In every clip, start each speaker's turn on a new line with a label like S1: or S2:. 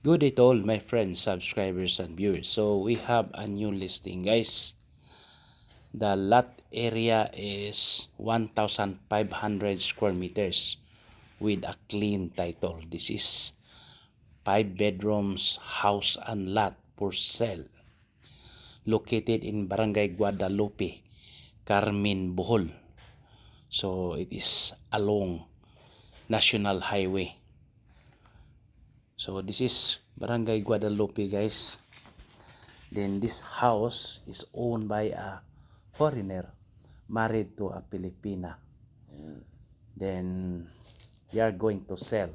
S1: Good day to all my friends, subscribers and viewers. So we have a new listing, guys. The lot area is 1,500 square meters with a clean title. This is 5 bedrooms house and lot for sale. Located in Barangay Guadalupe, Carmen, Bohol. So it is along National Highway. So this is Barangay Guadalupe, guys. Then this house is owned by a foreigner married to a Filipina. Then we are going to sell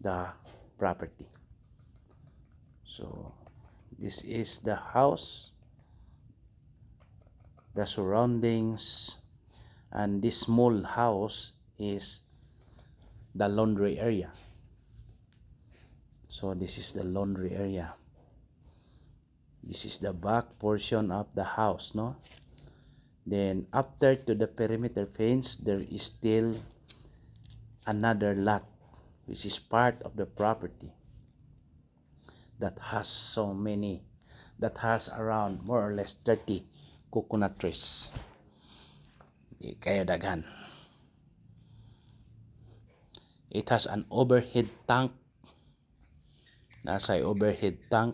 S1: the property. So this is the house, the surroundings, and this small house is the laundry area. So this is the laundry area. This is the back portion of the house, no? Then after to the perimeter fence, there is still another lot which is part of the property that has around more or less 30 coconut trees. Di kaya daghan. It has an overhead tank. Nasa overhead tank.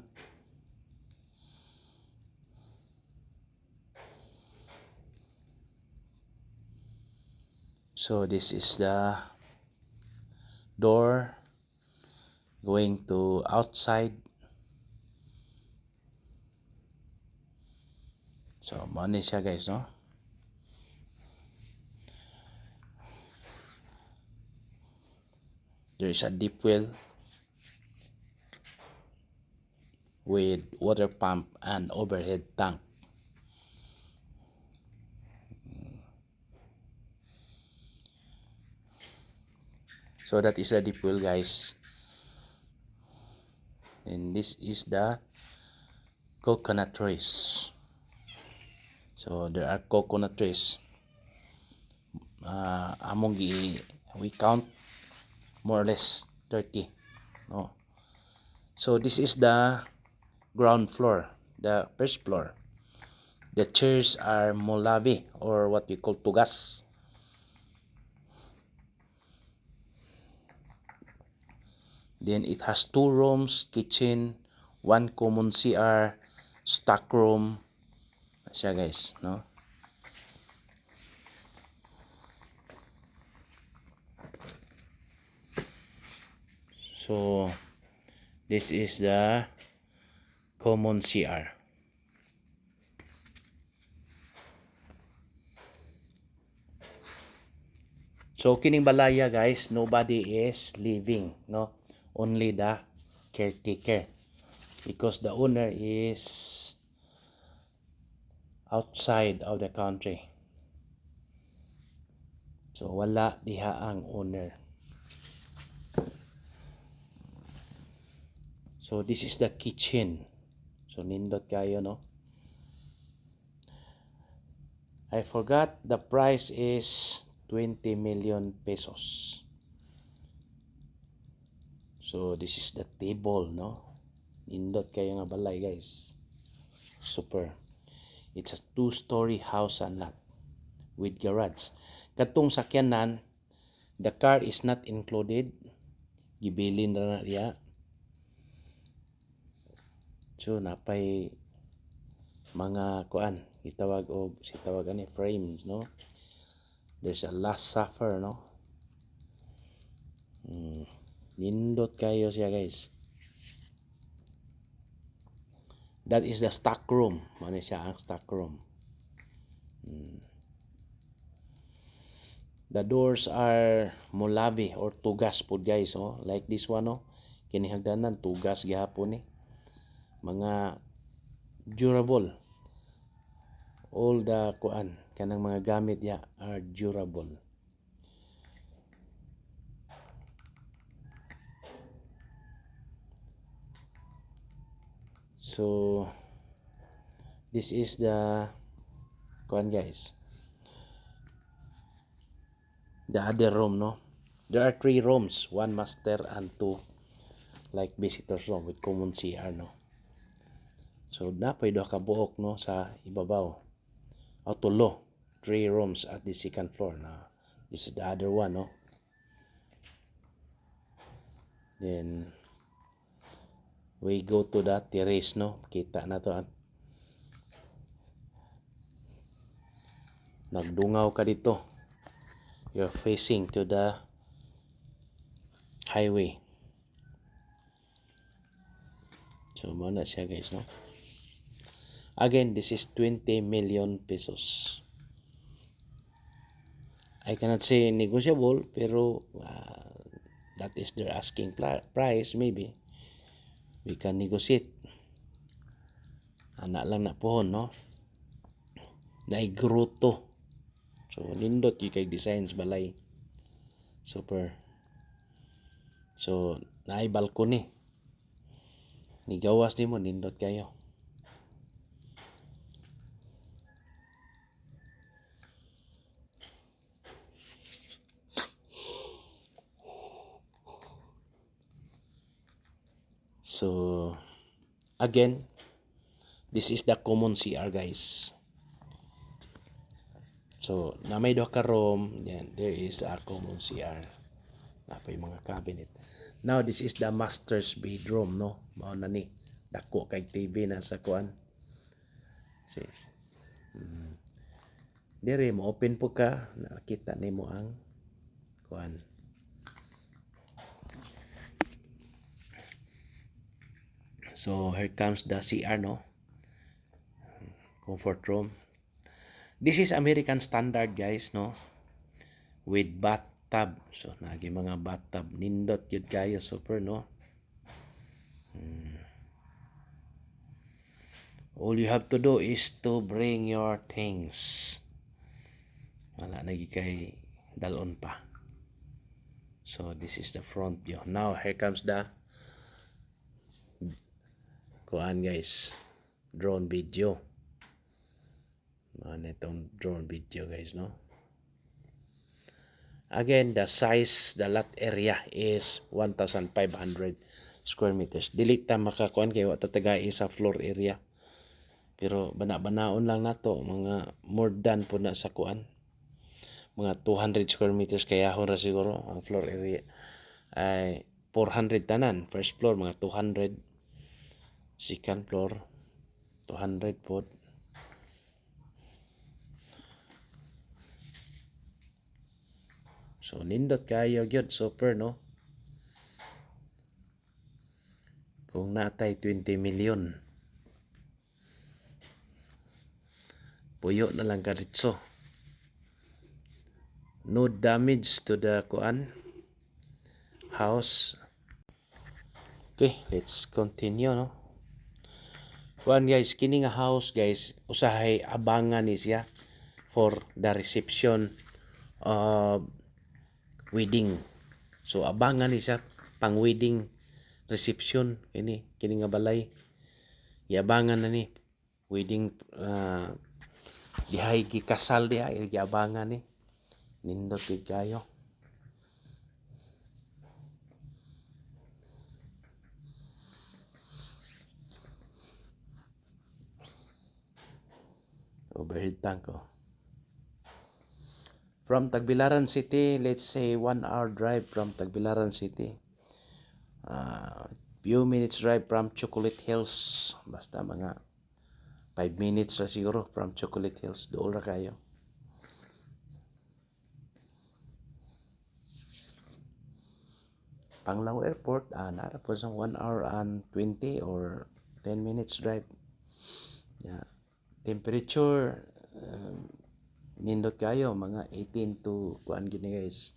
S1: So this is the door going to outside. So money siya, guys, no? There is a deep well with water pump and overhead tank. So that is the deep well, guys. And this is the coconut trees. So there are coconut trees. We count more or less 30. No. So this is the ground floor, the first floor. The chairs are molabi, or what we call tugas. Then it has 2 rooms, kitchen, 1 common CR, stock room. Siya, guys, no? So this is the common CR. So kining balaya, guys, nobody is living, no? Only the caretaker, because the owner is outside of the country. So wala diha ang owner. So this is the kitchen. So nindot kayo, no? I forgot the price is 20 million pesos. So this is the table, no? Nindot kayo nga balay, guys. Super. It's a 2-story house and lot with garage. Katong sakyanan, the car is not included. Gibilin na niya. So napay mga kuan, itawag og sitawag ani frames, no? There's a last supper, no? Nindot kayo siya, guys. That is the stock room. Mano siya ang stock room. The doors are molabi or tugas po, guys, oh. Like this one, no? Kinihagdanan tugas gihapon ni. Mga durable. All the kuan kanang mga gamit ya are durable. So this is the kuan, guys, the other room, no? There are 3 rooms, 1 master and 2 like visitors room with common CR, no. So napay duha ka buok, no, sa ibabaw. O tulo, 3 rooms at the second floor. Na this is the other one, no. Then we go to the terrace, no. Kita na to. Nagdungaw ka dito. You're facing to the highway. So mo na siya, guys, no. Again, this is 20 million pesos. I cannot say negotiable, pero that is their asking price. Maybe we can negotiate. Anak lang na pohon, no. Naay grotto. So nindot yung kay designs balay. Super. So naay balcony. Nigawas nimo nindot kayo. So again, this is the common CR, guys. So na may duha ka room, yan, there is a common CR. Napay mga cabinet. Now this is the master's bedroom, no. Mao na ni dako kay TV na sa kuan. See. Dire mo open po ka, nakita nimo ang kuan. So here comes the CR, no. Comfort room. This is American standard, guys, no. With bathtub. So nagi mga bathtub, nindot yun kayo, super, no. All you have to do is to bring your things. Wala nagi kay dalon pa. So this is the front view. Now here comes the kuan, guys, drone video. Itong drone video, guys, no. Again, the size, the lot area is 1,500 square meters. Dili ta makakuan kay wa ta tagay sa floor area. Pero bana-banaon lang nato, mga more than po na sa kuan. Mga 200 square meters kaya ra siguro ang floor area. Ay 400 tanan. First floor mga 200. Second floor 200 po. So nindot kayo gyud, super, no. Kung natay 20 million, puyo na lang karitso. No damage to the kuan house. Okay, let's continue, no. Kuan, guys, kini nga house, guys, usahay abangan ni siya for the reception of wedding. So abangan ni siya pang wedding reception kini nga balay. Iabangan na ni wedding dihay gikasal diha, iabangan ni. Nindot gid kayo. Overhead tank, oh. From Tagbilaran City, let's say 1 hour drive from Tagbilaran City. Few minutes drive from Chocolate Hills. Basta mga 5 minutes ra siguro from Chocolate Hills. Dool ra kayo. Panglao Airport, nara po sa 1 hour and 20 or 10 minutes drive. Yeah. Temperature, nindot kayo, mga 18 to kuan gini, guys.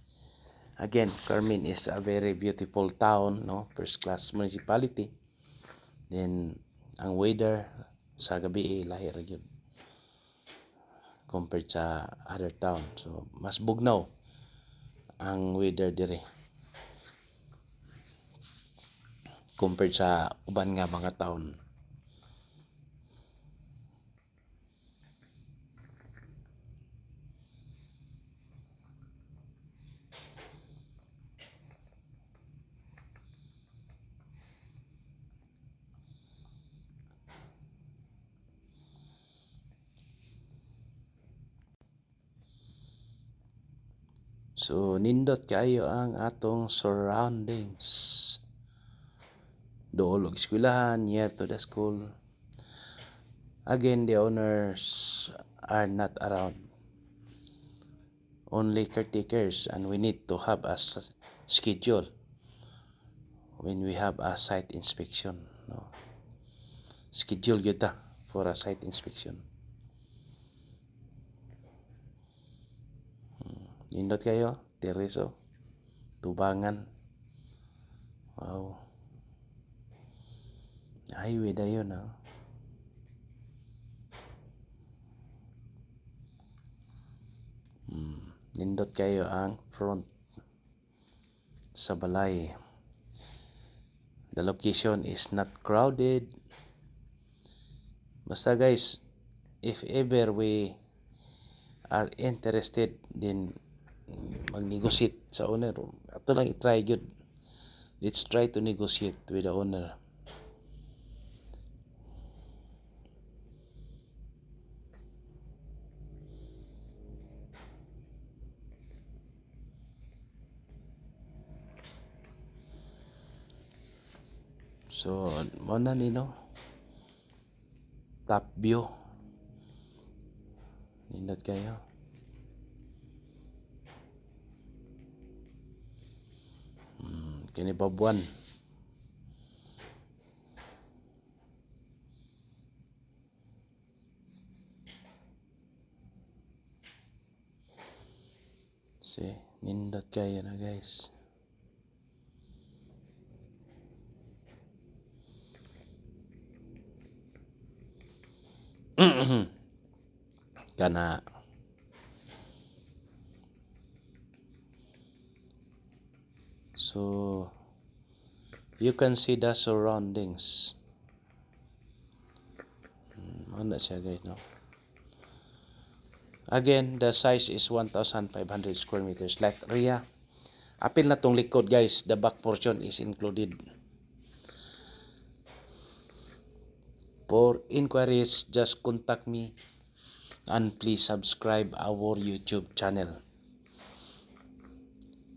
S1: Again, Carmen is a very beautiful town, no, first class municipality. Then ang weather sa gabi lahi ra gyud compared sa other town. So mas bugnaw ang weather dire compared sa uban nga mga town. So nindot kayo ang atong surroundings. Dool og eskwelahan, near to the school. Again, the owners are not around. Only caretakers, and we need to have a schedule when we have a site inspection. No? Schedule yun for a site inspection. Nindot kayo, Tereso, Tubangan. Wow. Highway na yun, ha? Nindot kayo ang front sa balay. The location is not crowded. Basta guys, if ever we are interested din mag-negotiate sa owner, ato lang i-try yun. Let's try to negotiate with the owner. So, mo na nino. Top view. Nindot kayo. Kini babuan. See, nindot kayo na guys. Kana. So, you can see the surroundings. Ano siya guys, no? Again, the size is 1,500 square meters. Lot area. Apil na tong likod guys. The back portion is included. For inquiries, just contact me. And please subscribe our YouTube channel.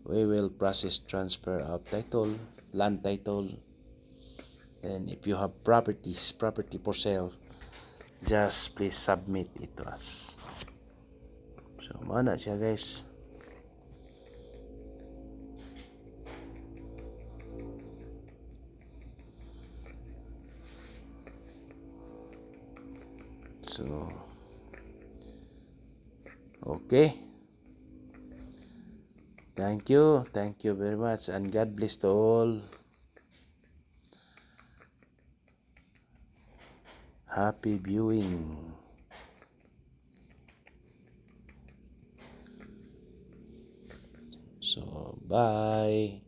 S1: We will process transfer of title, land title. And if you have property for sale, just please submit it to us. So, mana siya guys. So, okay. Thank you very much, and God bless to all. Happy viewing. So, bye.